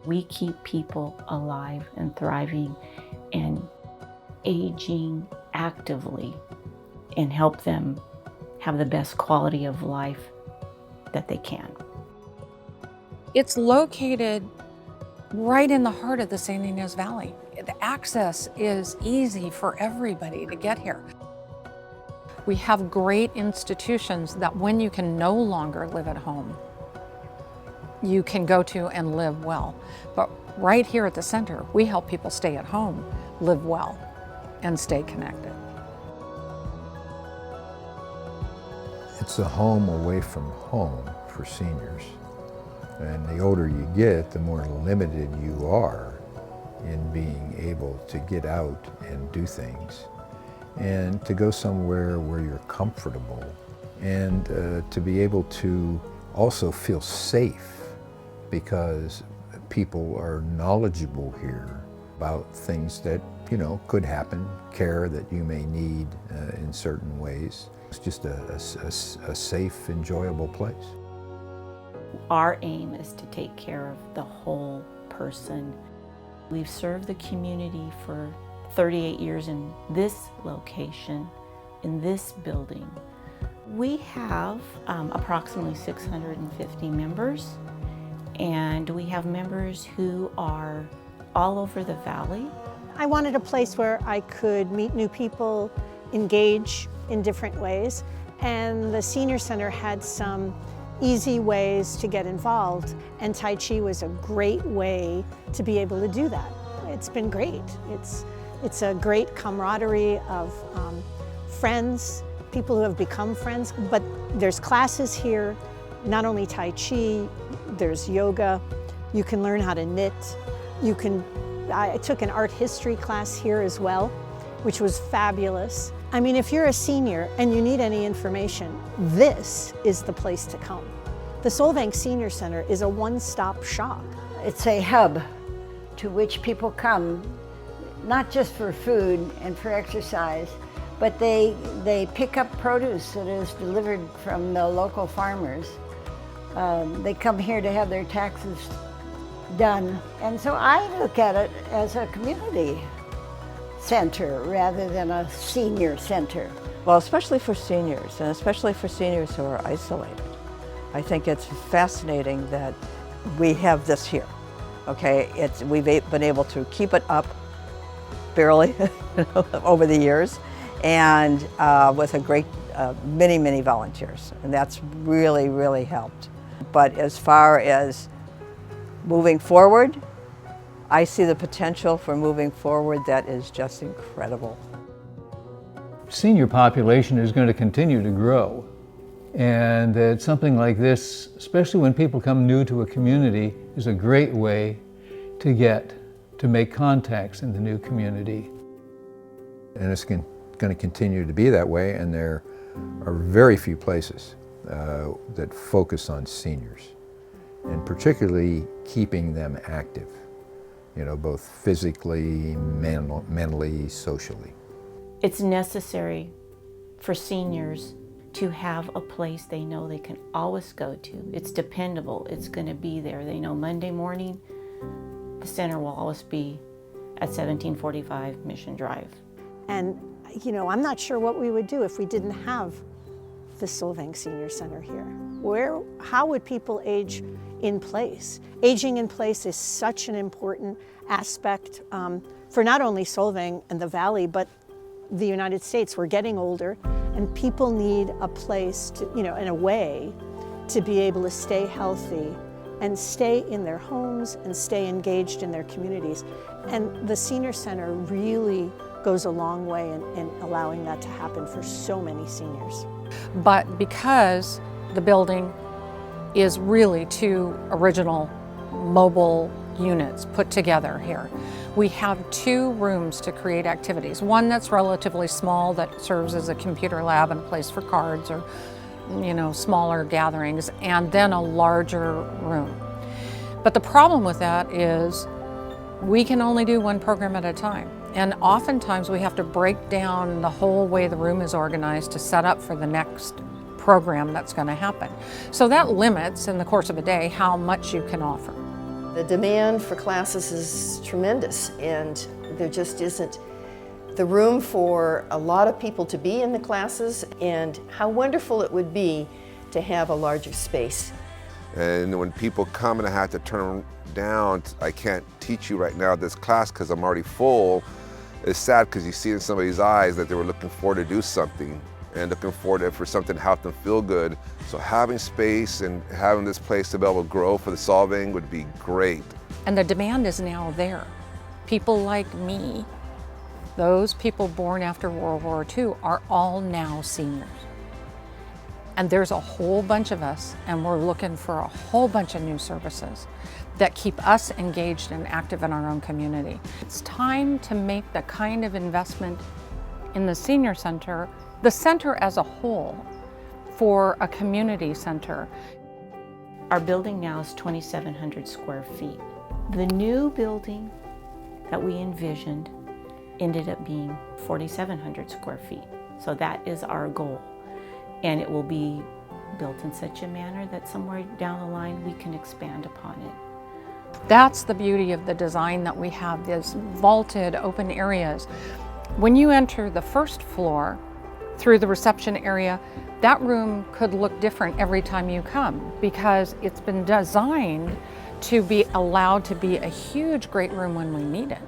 We keep people alive and thriving and aging actively and help them have the best quality of life that they can. It's located right in the heart of the San Ynez Valley. The access is easy for everybody to get here. We have great institutions that when you can no longer live at home, you can go to and live well. But right here at the center, we help people stay at home, live well, and stay connected. It's a home away from home for seniors. And the older you get, the more limited you are in being able to get out and do things, and to go somewhere where you're comfortable, and to be able to also feel safe because people are knowledgeable here about things that, you know, could happen, care that you may need in certain ways. It's just a safe, enjoyable place. Our aim is to take care of the whole person. We've served the community for 38 years in this location, in this building. We have approximately 650 members, and we have members who are all over the valley. I wanted a place where I could meet new people, engage in different ways, and the Senior Center had some easy ways to get involved, and Tai Chi was a great way to be able to do that. It's been great. It's a great camaraderie of friends, people who have become friends, but there's classes here, not only Tai Chi, there's yoga, you can learn how to knit, I took an art history class here as well, which was fabulous. I mean, if you're a senior and you need any information, this is the place to come. The Solvang Senior Center is a one-stop shop. It's a hub to which people come, not just for food and for exercise, but they pick up produce that is delivered from the local farmers. They come here to have their taxes done. And so I look at it as a community center rather than a senior center. Well, especially for seniors, and especially for seniors who are isolated. I think it's fascinating that we have this here, okay? We've been able to keep it up barely over the years, and with a great, many volunteers, and that's really, really helped. But as far as moving forward, I see the potential for moving forward that is just incredible. Senior population is going to continue to grow, and that something like this, especially when people come new to a community, is a great way to make contacts in the new community. And it's going to continue to be that way, and there are very few places that focus on seniors, and particularly keeping them active, you know, both physically, mentally, socially. It's necessary for seniors to have a place they know they can always go to. It's dependable, it's going to be there. They know Monday morning, the center will always be at 1745 Mission Drive. And, you know, I'm not sure what we would do if we didn't have the Solvang Senior Center here. How would people age in place? Aging in place is such an important aspect for not only Solvang and the Valley, but the United States. We're getting older, and people need a place to, you know, in a way, to be able to stay healthy and stay in their homes and stay engaged in their communities. And the Senior Center really goes a long way in allowing that to happen for so many seniors. But because the building is really two original mobile units put together here, we have two rooms to create activities. One that's relatively small that serves as a computer lab and a place for cards or, you know, smaller gatherings, and then a larger room. But the problem with that is we can only do one program at a time. And oftentimes we have to break down the whole way the room is organized to set up for the next program that's going to happen. So that limits, in the course of a day, how much you can offer. The demand for classes is tremendous, and there just isn't the room for a lot of people to be in the classes, and how wonderful it would be to have a larger space. And when people come and I have to turn down, I can't teach you right now this class because I'm already full, it's sad because you see in somebody's eyes that they were looking forward to do something and looking forward for something to help them feel good. So having space and having this place to be able to grow for the Solvang would be great. And the demand is now there. People like me, those people born after World War II, are all now seniors. And there's a whole bunch of us, and we're looking for a whole bunch of new services that keep us engaged and active in our own community. It's time to make the kind of investment in the senior center, the center as a whole, for a community center. Our building now is 2,700 square feet. The new building that we envisioned ended up being 4,700 square feet. So that is our goal. And it will be built in such a manner that somewhere down the line we can expand upon it. That's the beauty of the design that we have, these vaulted open areas. When you enter the first floor through the reception area, that room could look different every time you come because it's been designed to be allowed to be a huge, great room when we need it.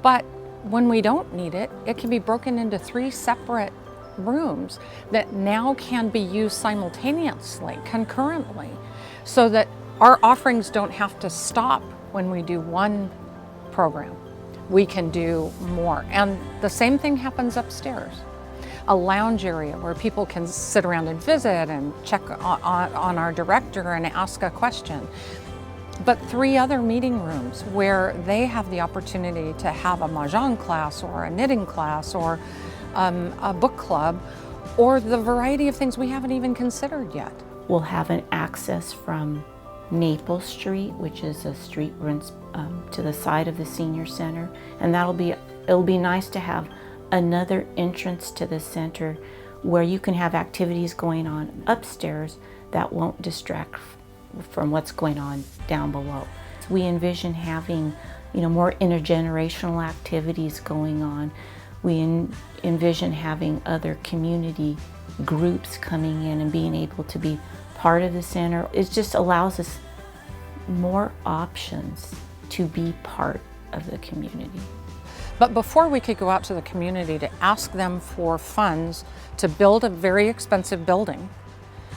But when we don't need it, it can be broken into 3 separate rooms that now can be used simultaneously, concurrently, so that our offerings don't have to stop when we do one program. We can do more. And the same thing happens upstairs. A lounge area where people can sit around and visit and check on our director and ask a question. But 3 other meeting rooms where they have the opportunity to have a mahjong class or a knitting class or a book club, or the variety of things we haven't even considered yet. We'll have an access from Maple Street, which is a street runs to the side of the senior center, and it'll be nice to have another entrance to the center where you can have activities going on upstairs that won't distract from what's going on down below. We envision having, more intergenerational activities going on. We envision having other community groups coming in and being able to be part of the center. It just allows us more options to be part of the community. But before we could go out to the community to ask them for funds to build a very expensive building,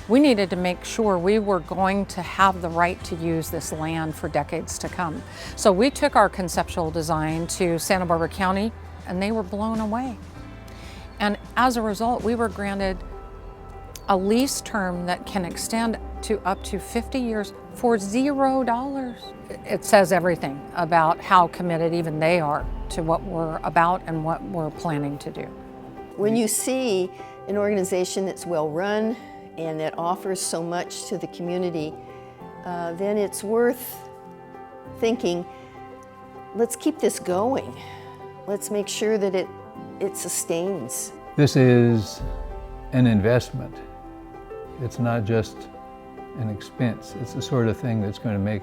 we needed to make sure we were going to have the right to use this land for decades to come. So we took our conceptual design to Santa Barbara County, and they were blown away. And as a result, we were granted a lease term that can extend to up to 50 years for $0. It says everything about how committed even they are to what we're about and what we're planning to do. When you see an organization that's well run and that offers so much to the community, then it's worth thinking, let's keep this going. Let's make sure that it sustains. This is an investment. It's not just an expense. It's the sort of thing that's going to make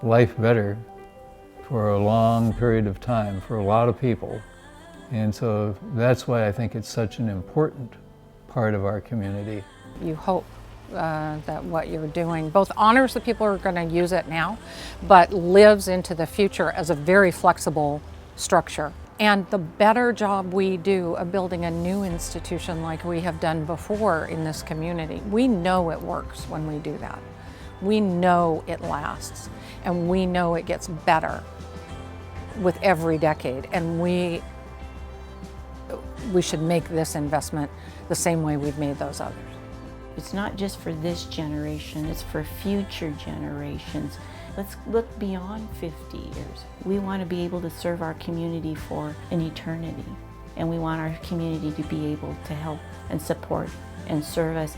life better for a long period of time for a lot of people. And so that's why I think it's such an important part of our community. You hope that what you're doing both honors the people who are going to use it now, but lives into the future as a very flexible structure. And the better job we do of building a new institution like we have done before in this community, we know it works when we do that. We know it lasts, and we know it gets better with every decade. And we should make this investment the same way we've made those others. It's not just for this generation, it's for future generations. Let's look beyond 50 years. We want to be able to serve our community for an eternity. And we want our community to be able to help and support and serve us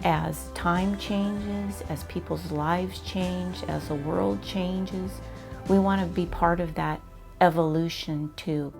as time changes, as people's lives change, as the world changes. We want to be part of that evolution too.